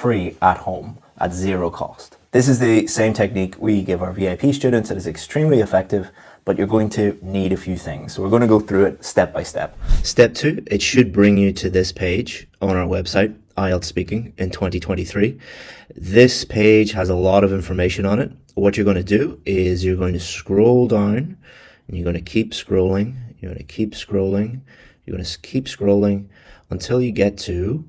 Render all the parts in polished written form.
free at home at zero cost. This is the same technique we give our VIP students. It is extremely effective, but you're going to need a few things. So we're going to go through it step by step. Step 2, it should bring you to this page on our website, IELTS Speaking in 2023. This page has a lot of information on it. What you're going to do is you're going to scroll down and you're going to keep scrolling. You're going to keep scrolling. You're going to keep scrolling until you get to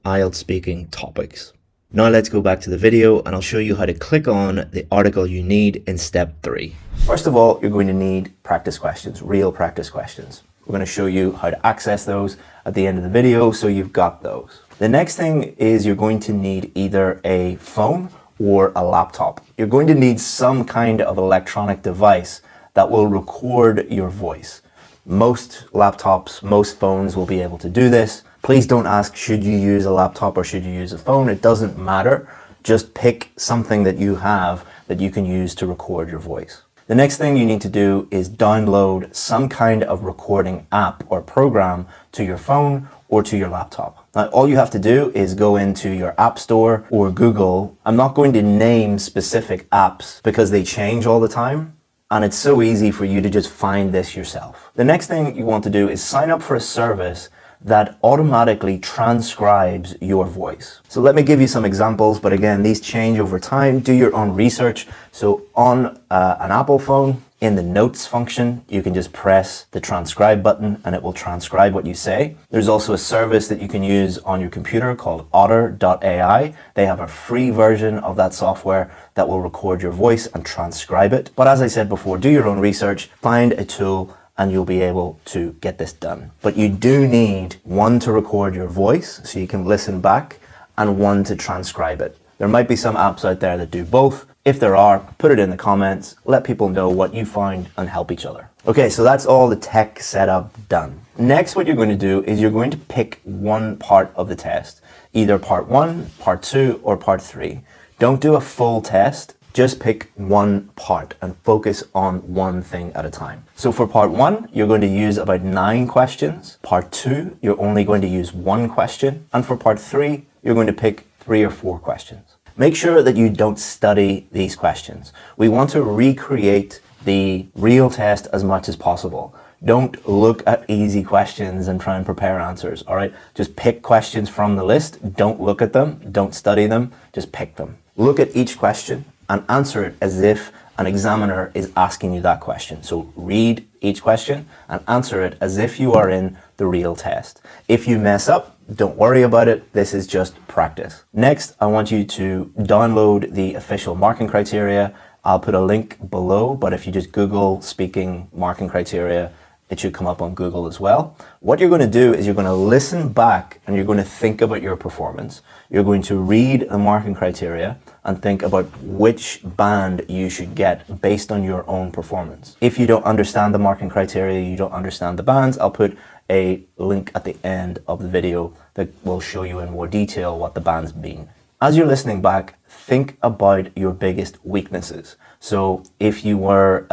IELTS Speaking topics. Now let's go back to the video and I'll show you how to click on the article you need in step 3. First of all, you're going to need practice questions, real practice questions. We're going to show you how to access those at the end of the video, so you've got those. The next thing is you're going to need either a phone or a laptop. You're going to need some kind of electronic device that will record your voice. Most laptops, most phones will be able to do this. Please don't ask, should you use a laptop or should you use a phone? It doesn't matter. Just pick something that you have that you can use to record your voice. The next thing you need to do is download some kind of recording app or program to your phone or to your laptop. Now, all you have to do is go into your App Store or Google. I'm not going to name specific apps because they change all the time, and it's so easy for you to just find this yourself. The next thing you want to do is sign up for a service that automatically transcribes your voice. So let me give you some examples, but again, these change over time. Do your own research. So on an Apple phone, in the notes function, you can just press the transcribe button and it will transcribe what you say. There's also a service that you can use on your computer called otter.ai. They have a free version of that software that will record your voice and transcribe it. But as I said before, do your own research, find a tool, and you'll be able to get this done. But you do need one to record your voice so you can listen back and one to transcribe it. There might be some apps out there that do both. If there are, put it in the comments, let people know what you find and help each other. Okay, so that's all the tech setup done. Next, what you're going to do is you're going to pick one part of the test, either part 1, part 2, or part 3. Don't do a full test. Just pick one part and focus on one thing at a time. So for part 1, you're going to use about 9 questions. Part 2, you're only going to use 1 question. And for part 3, you're going to pick 3 or 4 questions. Make sure that you don't study these questions. We want to recreate the real test as much as possible. Don't look at easy questions and try and prepare answers, all right? Just pick questions from the list. Don't look at them. Don't study them. Just pick them. Look at each question and answer it as if an examiner is asking you that question. So read each question and answer it as if you are in the real test. If you mess up, don't worry about it. This is just practice. Next, I want you to download the official marking criteria. I'll put a link below, but if you just Google speaking marking criteria, it should come up on Google as well. What you're going to do is you're going to listen back and you're going to think about your performance. You're going to read the marking criteria and think about which band you should get based on your own performance. If you don't understand the marking criteria, you don't understand the bands, I'll put a link at the end of the video that will show you in more detail what the bands mean. As you're listening back, think about your biggest weaknesses. So if you were,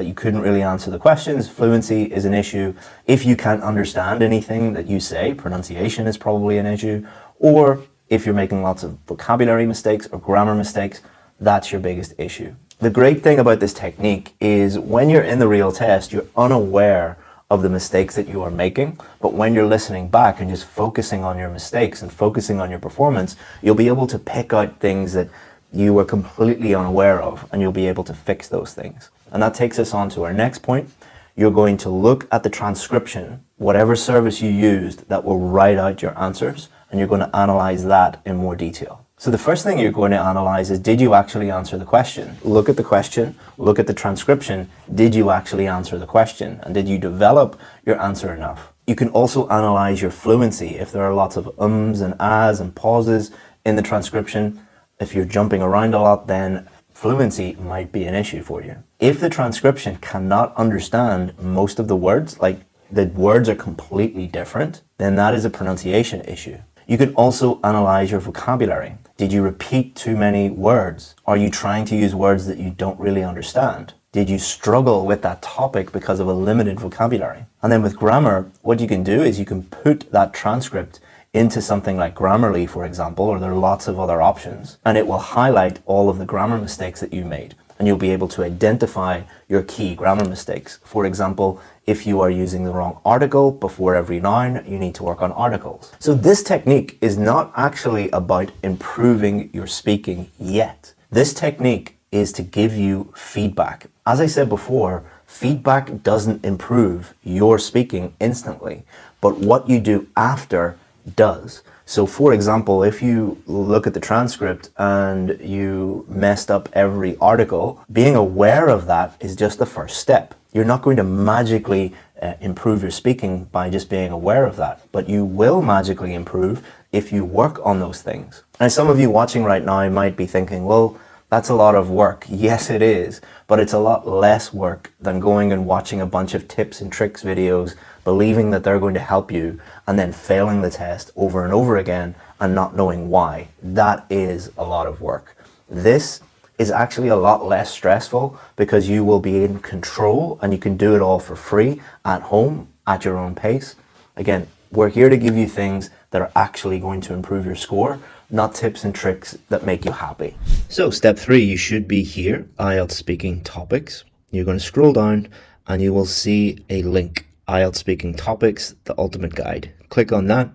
you couldn't really answer the questions, fluency is an issue. If you can't understand anything that you say, pronunciation is probably an issue. Or if you're making lots of vocabulary mistakes or grammar mistakes, that's your biggest issue. The great thing about this technique is when you're in the real test, you're unaware of the mistakes that you are making, but when you're listening back and just focusing on your mistakes and focusing on your performance, you'll be able to pick out things that you were completely unaware of, and you'll be able to fix those things. And that takes us on to our next point. You're going to look at the transcription, whatever service you used that will write out your answers, and you're going to analyze that in more detail. So the first thing you're going to analyze is, did you actually answer the question? Look at the question, look at the transcription. Did you actually answer the question? And did you develop your answer enough? You can also analyze your fluency. If there are lots of ums and ahs and pauses in the transcription, if you're jumping around a lot, then fluency might be an issue for you. If the transcription cannot understand most of the words, like the words are completely different, then that is a pronunciation issue. You can also analyze your vocabulary. Did you repeat too many words? Are you trying to use words that you don't really understand? Did you struggle with that topic because of a limited vocabulary? And then with grammar, what you can do is you can put that transcript into something like Grammarly, for example, or there are lots of other options, and it will highlight all of the grammar mistakes that you made. And you'll be able to identify your key grammar mistakes. For example, if you are using the wrong article before every noun, you need to work on articles. So this technique is not actually about improving your speaking yet. This technique is to give you feedback. As I said before, feedback doesn't improve your speaking instantly, but what you do after does. So for example, if you look at the transcript and you messed up every article, being aware of that is just the first step. You're not going to magically improve your speaking by just being aware of that, but you will magically improve if you work on those things. And some of you watching right now might be thinking, well, that's a lot of work. Yes, it is, but it's a lot less work than going and watching a bunch of tips and tricks videos, believing that they're going to help you, and then failing the test over and over again and not knowing why. That is a lot of work. This is actually a lot less stressful because you will be in control and you can do it all for free at home at your own pace. Again, we're here to give you things that are actually going to improve your score, not tips and tricks that make you happy. So step 3, you should be here, IELTS speaking topics. You're going to scroll down and you will see a link, IELTS speaking topics, the ultimate guide. Click on that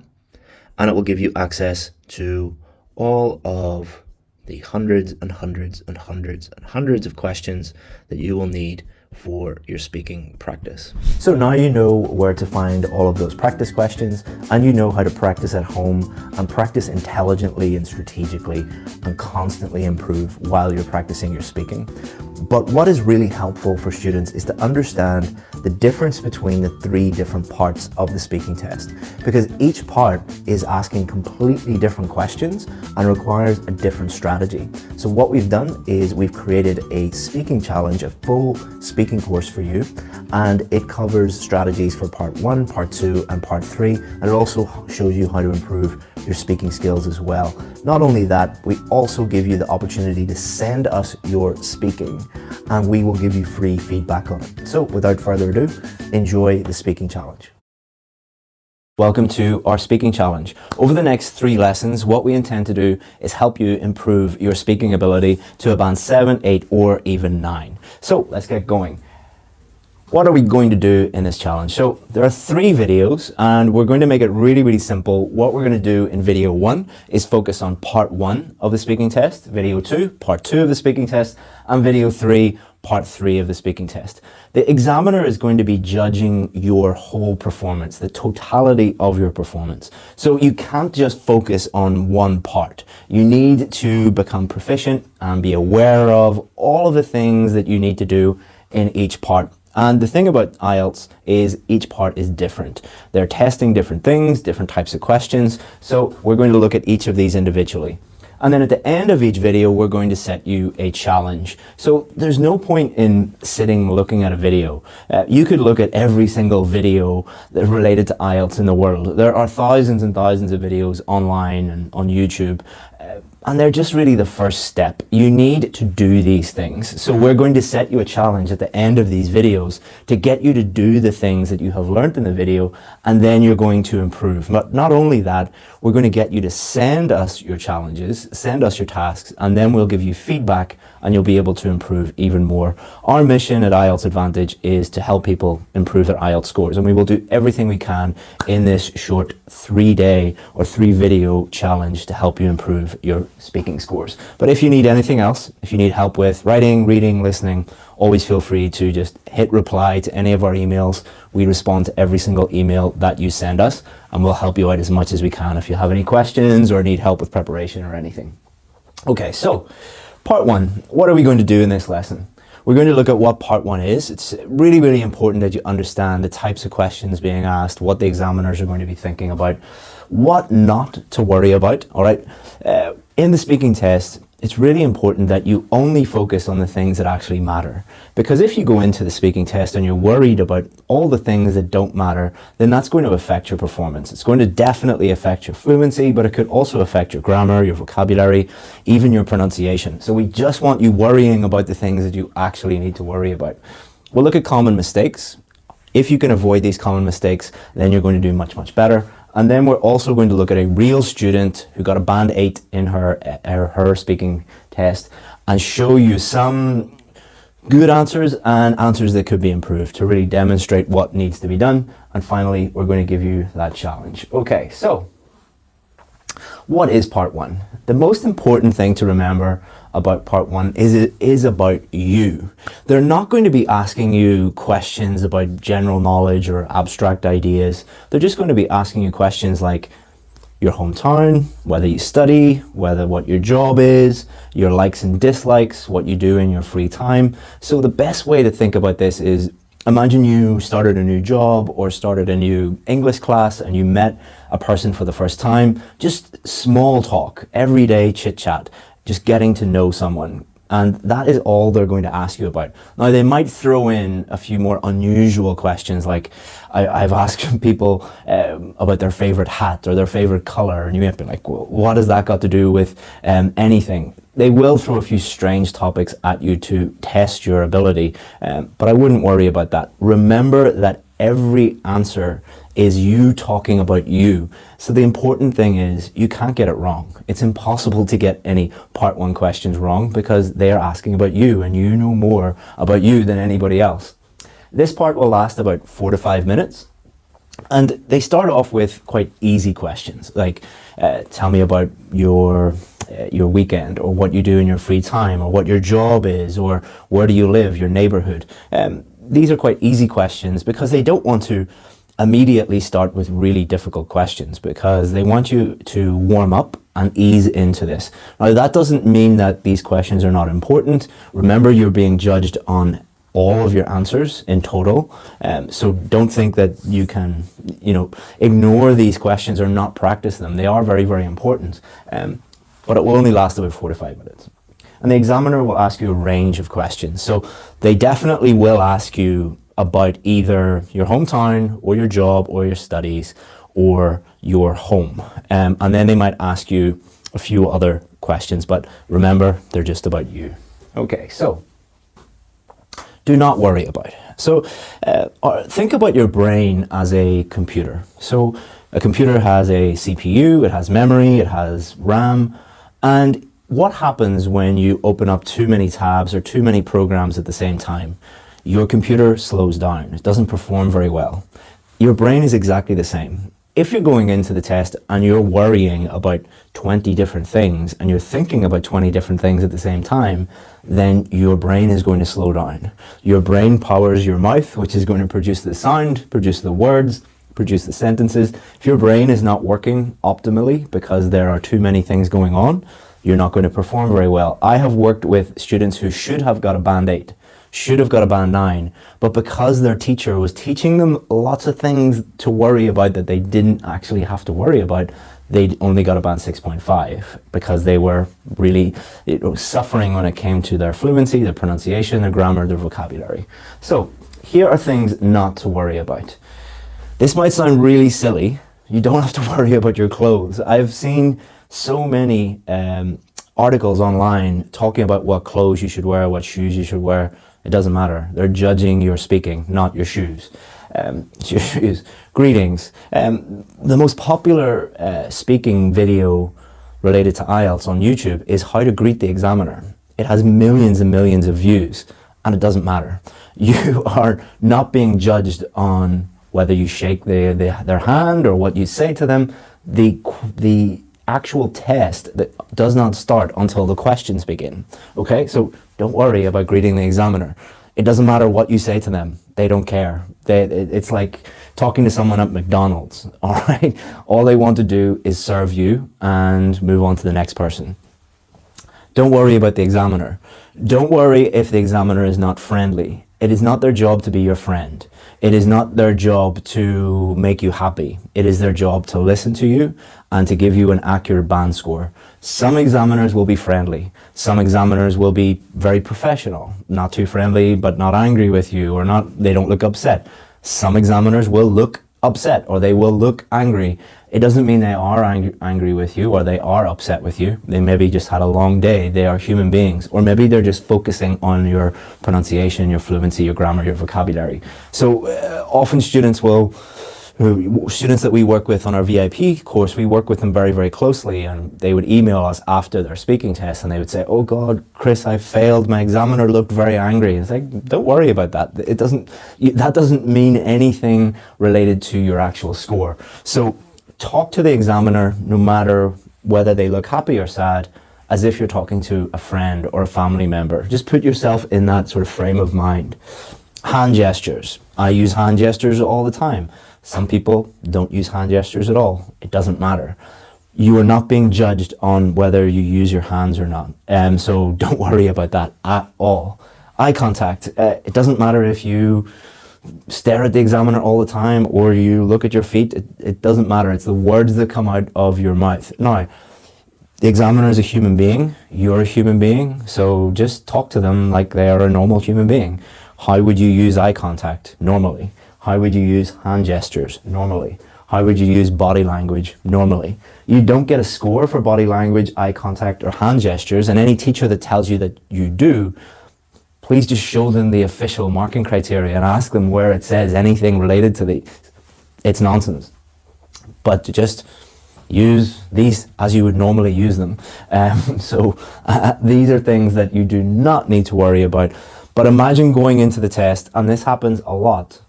and it will give you access to all of the hundreds and hundreds and hundreds and hundreds of questions that you will need for your speaking practice. So now you know where to find all of those practice questions, and you know how to practice at home and practice intelligently and strategically and constantly improve while you're practicing your speaking. But what is really helpful for students is to understand the difference between the 3 different parts of the speaking test, because each part is asking completely different questions and requires a different strategy. So what we've done is we've created a speaking challenge, a full speaking course for you, and it covers strategies for part 1, part 2, and part 3, and it also shows you how to improve your speaking skills as well. Not only that, we also give you the opportunity to send us your speaking, and we will give you free feedback on it. So without further ado, enjoy the speaking challenge. Welcome to our speaking challenge. Over the next 3 lessons, what we intend to do is help you improve your speaking ability to a band 7, 8, or even 9. So let's get going. What are we going to do in this challenge? So there are 3 videos and we're going to make it really, really simple. What we're going to do in video 1 is focus on part 1 of the speaking test, video 2, part 2 of the speaking test, and video 3, part 3 of the speaking test. The examiner is going to be judging your whole performance, the totality of your performance. So you can't just focus on one part. You need to become proficient and be aware of all of the things that you need to do in each part. And the thing about IELTS is each part is different. They're testing different things, different types of questions. So we're going to look at each of these individually. And then at the end of each video, we're going to set you a challenge. So there's no point in sitting looking at a video. You could look at every single video that related to IELTS in the world. There are thousands and thousands of videos online and on YouTube. And they're just really the first step. You need to do these things. So we're going to set you a challenge at the end of these videos to get you to do the things that you have learned in the video, and then you're going to improve. But not only that, we're going to get you to send us your challenges, send us your tasks, and then we'll give you feedback and you'll be able to improve even more. Our mission at IELTS Advantage is to help people improve their IELTS scores, and we will do everything we can in this short 3-day or 3-video challenge to help you improve your speaking scores. But if you need anything else, if you need help with writing, reading, listening, always feel free to just hit reply to any of our emails. We respond to every single email that you send us, and we'll help you out as much as we can if you have any questions or need help with preparation or anything. Okay, so part 1, what are we going to do in this lesson? We're going to look at what part 1 is. It's really, really important that you understand the types of questions being asked, what the examiners are going to be thinking about, what not to worry about, all right? In the speaking test, it's really important that you only focus on the things that actually matter. Because if you go into the speaking test and you're worried about all the things that don't matter, then that's going to affect your performance. It's going to definitely affect your fluency, but it could also affect your grammar, your vocabulary, even your pronunciation. So we just want you worrying about the things that you actually need to worry about. We'll look at common mistakes. If you can avoid these common mistakes, then you're going to do much, much better. And then we're also going to look at a real student who got a band 8 in her speaking test and show you some good answers and answers that could be improved to really demonstrate what needs to be done. And finally, we're going to give you that challenge. Okay, so what is part 1? The most important thing to remember about part 1 is it is about you. They're not going to be asking you questions about general knowledge or abstract ideas. They're just going to be asking you questions like your hometown, whether you study, what your job is, your likes and dislikes, what you do in your free time. So the best way to think about this is, imagine you started a new job or started a new English class and you met a person for the first time. Just small talk, everyday chit chat, just getting to know someone. And that is all they're going to ask you about. Now, they might throw in a few more unusual questions, like I've asked people about their favorite hat or their favorite color, and you might be like, well, what has that got to do with anything? They will throw a few strange topics at you to test your ability, but I wouldn't worry about that. Remember that every answer is you talking about you. So the important thing is you can't get it wrong. It's impossible to get any part 1 questions wrong because they are asking about you and you know more about you than anybody else. This part will last about 4 to 5 minutes. And they start off with quite easy questions like tell me about your weekend, or what you do in your free time, or what your job is, or where do you live, your neighborhood. These are quite easy questions because they don't want to immediately start with really difficult questions, because they want you to warm up and ease into this. Now, that doesn't mean that these questions are not important. Remember, you're being judged on all of your answers in total. So don't think that you can, ignore these questions or not practice them. They are very, very important. But it will only last about 4 to 5 minutes. And the examiner will ask you a range of questions. So they definitely will ask you about either your hometown or your job or your studies or your home. And then they might ask you a few other questions, but remember, they're just about you. Okay, so do not worry about it. So think about your brain as a computer. So a computer has a CPU, it has memory, it has RAM, and what happens when you open up too many tabs or too many programs at the same time? Your computer slows down. It doesn't perform very well. Your brain is exactly the same. If you're going into the test and you're worrying about 20 different things and you're thinking about 20 different things at the same time, then your brain is going to slow down. Your brain powers your mouth, which is going to produce the sound, produce the words, produce the sentences. If your brain is not working optimally because there are too many things going on, you're not going to perform very well. I have worked with students who should have got a band 8, should have got a band 9, but because their teacher was teaching them lots of things to worry about that they didn't actually have to worry about, they only got a band 6.5 because they were really suffering when it came to their fluency, their pronunciation, their grammar, their vocabulary. So here are things not to worry about. This might sound really silly. You don't have to worry about your clothes. I've seen so many articles online talking about what clothes you should wear, what shoes you should wear. It doesn't matter. They're judging your speaking, not your shoes. Your shoes. Greetings. The most popular speaking video related to IELTS on YouTube is how to greet the examiner. It has millions and millions of views, and it doesn't matter. You are not being judged on whether you shake their hand or what you say to them. The actual test that does not start until the questions begin. Okay, so don't worry about greeting the examiner. It doesn't matter what you say to them. They don't care. It's like talking to someone at McDonald's. All right, all they want to do is serve you and move on to the next person. Don't worry about the examiner. Don't worry if the examiner is not friendly. It is not their job to be your friend. It is not their job to make you happy. It is their job to listen to you and to give you an accurate band score. Some examiners will be friendly. Some examiners will be very professional, not too friendly, but not angry with you, or they don't look upset. Some examiners will look upset or they will look angry. It doesn't mean they are angry with you or they are upset with you. They maybe just had a long day. They are human beings. Or maybe they're just focusing on your pronunciation, your fluency, your grammar, your vocabulary. So often students will students that we work with on our VIP course, we work with them very, very closely, and they would email us after their speaking test and they would say, oh God, Chris, I failed. My examiner looked very angry. It's like, don't worry about that. That doesn't mean anything related to your actual score. So talk to the examiner, no matter whether they look happy or sad, as if you're talking to a friend or a family member. Just put yourself in that sort of frame of mind. Hand gestures. I use hand gestures all the time. Some people don't use hand gestures at all. It doesn't matter. You are not being judged on whether you use your hands or not. So don't worry about that at all. Eye contact. It doesn't matter if you stare at the examiner all the time or you look at your feet. It doesn't matter. It's the words that come out of your mouth. Now, the examiner is a human being. You're a human being. So just talk to them like they are a normal human being. How would you use eye contact normally? How would you use hand gestures normally? How would you use body language normally? You don't get a score for body language, eye contact, or hand gestures, and any teacher that tells you that you do, please just show them the official marking criteria and ask them where it says anything related to these. It's nonsense. But just use these as you would normally use them. These are things that you do not need to worry about. But imagine going into the test, and this happens a lot,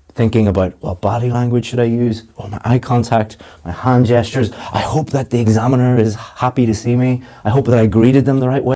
thinking about what body language should I use, or my eye contact, my hand gestures. I hope that the examiner is happy to see me. I hope that I greeted them the right way.